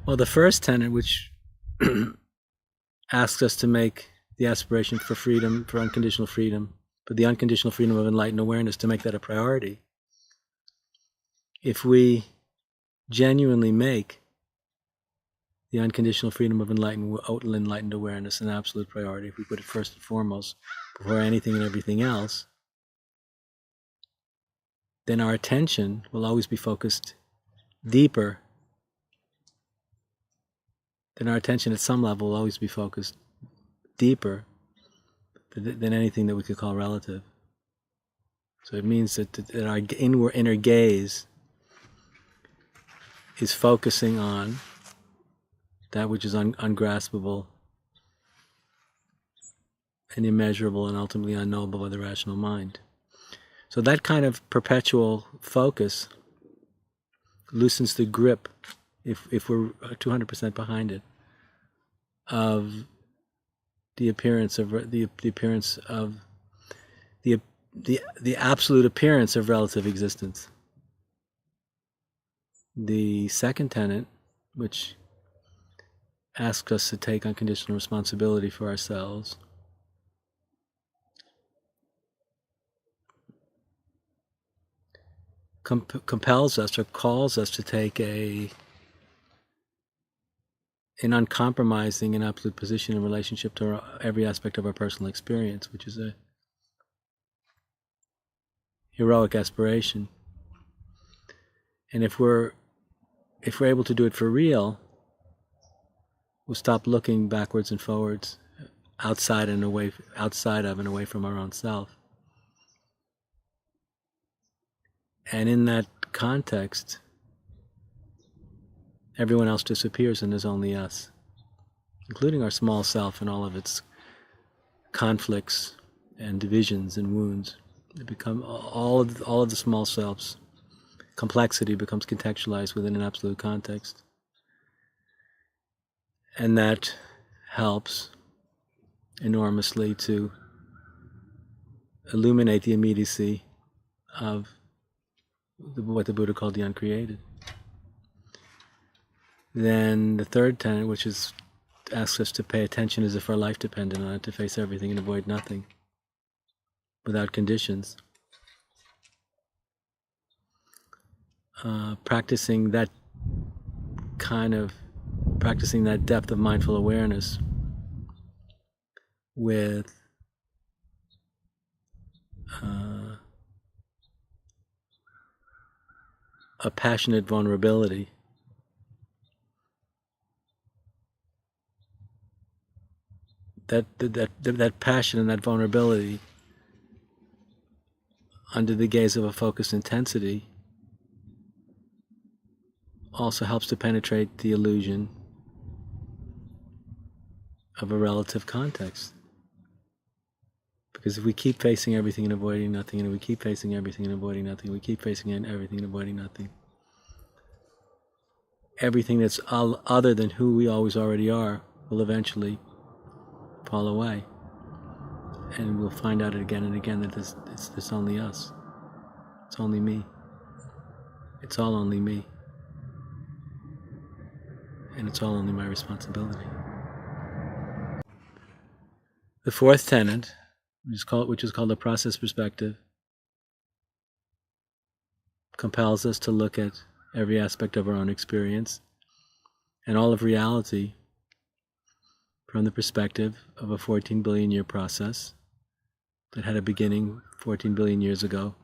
Well, the first tenet, which asks us to make the aspiration for freedom, for unconditional freedom, but the unconditional freedom of enlightened awareness, to make that a priority. If we genuinely make the unconditional freedom of enlightened awareness an absolute priority, if we put it first and foremost before anything and everything else, then our attention will always be focused deeper. Then our attention at some level will always be focused deeper than anything that we could call relative. So it means that our inner gaze is focusing on that which is ungraspable and immeasurable and ultimately unknowable by the rational mind. So that kind of perpetual focus loosens the grip, if we're 200% behind it, of the appearance of the absolute appearance of relative existence. The second tenet, which asks us to take unconditional responsibility for ourselves, compels us or calls us to take an uncompromising and absolute position in relationship to every aspect of our personal experience, which is a heroic aspiration. And if we're able to do it for real, we'll stop looking backwards and forwards, outside of and away from our own self. And in that context, everyone else disappears and there's only us, including our small self and all of its conflicts and divisions and wounds. They become all of the small selves. Complexity becomes contextualized within an absolute context. And that helps enormously to illuminate the immediacy of what the Buddha called the uncreated. Then the third tenet, which asks us to pay attention as if our life depended on it, to face everything and avoid nothing, without conditions. Practicing that depth of mindful awareness with a passionate vulnerability. That passion and that vulnerability, under the gaze of a focused intensity, also helps to penetrate the illusion of a relative context. Because if we keep facing everything and avoiding nothing, and we keep facing everything and avoiding nothing, we keep facing everything and avoiding nothing, everything that's other than who we always already are will eventually fall away. And we'll find out again and again that it's only us. It's only me. It's all only me. And it's all only my responsibility. The fourth tenet, which is called the process perspective, compels us to look at every aspect of our own experience and all of reality from the perspective of a 14 billion year process that had a beginning 14 billion years ago,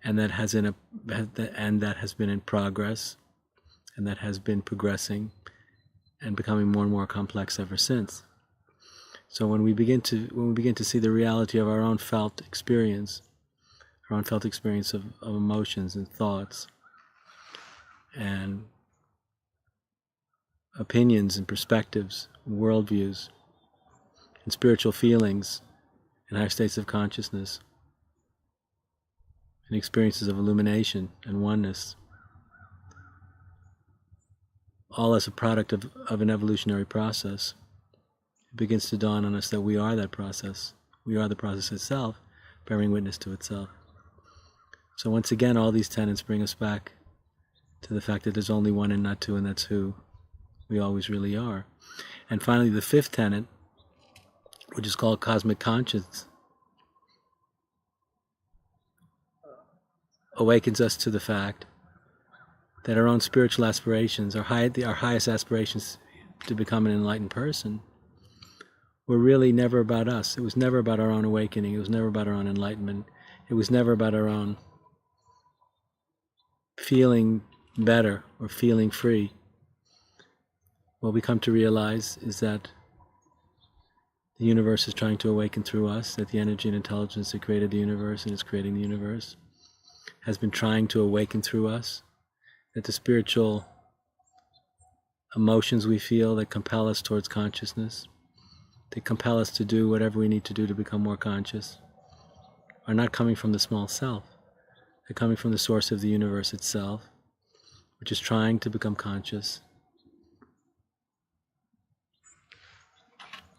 and that has been in progress, and that has been progressing and becoming more and more complex ever since. So when we begin to see the reality of our own felt experience, of emotions and thoughts and opinions and perspectives, and worldviews, and spiritual feelings, and higher states of consciousness, and experiences of illumination and oneness, all as a product of an evolutionary process, it begins to dawn on us that we are that process. We are the process itself, bearing witness to itself. So once again, all these tenets bring us back to the fact that there's only one and not two, and that's who. We always really are. And finally, the fifth tenet, which is called cosmic conscience, awakens us to the fact that our own spiritual aspirations, our highest aspirations to become an enlightened person, were really never about us. It was never about our own awakening. It was never about our own enlightenment. It was never about our own feeling better or feeling free. What we come to realize is that the universe is trying to awaken through us, that the energy and intelligence that created the universe and is creating the universe has been trying to awaken through us, that the spiritual emotions we feel that compel us towards consciousness, they compel us to do whatever we need to do to become more conscious, are not coming from the small self. They're coming from the source of the universe itself, which is trying to become conscious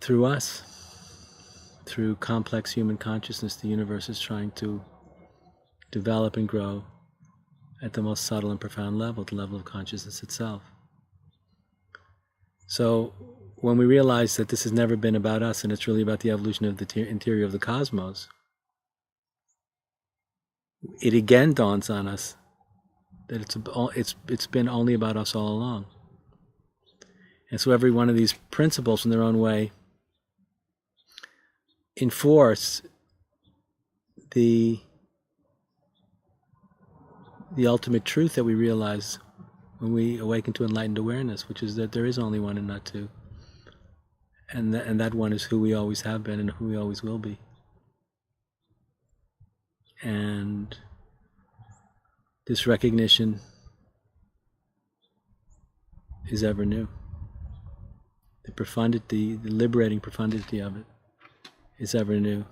through us. Through complex human consciousness, the universe is trying to develop and grow at the most subtle and profound level, the level of consciousness itself. So when we realize that this has never been about us and it's really about the evolution of the interior of the cosmos, it again dawns on us that it's been only about us all along. And so every one of these principles in their own way enforce the ultimate truth that we realize when we awaken to enlightened awareness, which is that there is only one and not two. And that one is who we always have been and who we always will be. And this recognition is ever new. The profundity, the liberating profundity of it is ever new.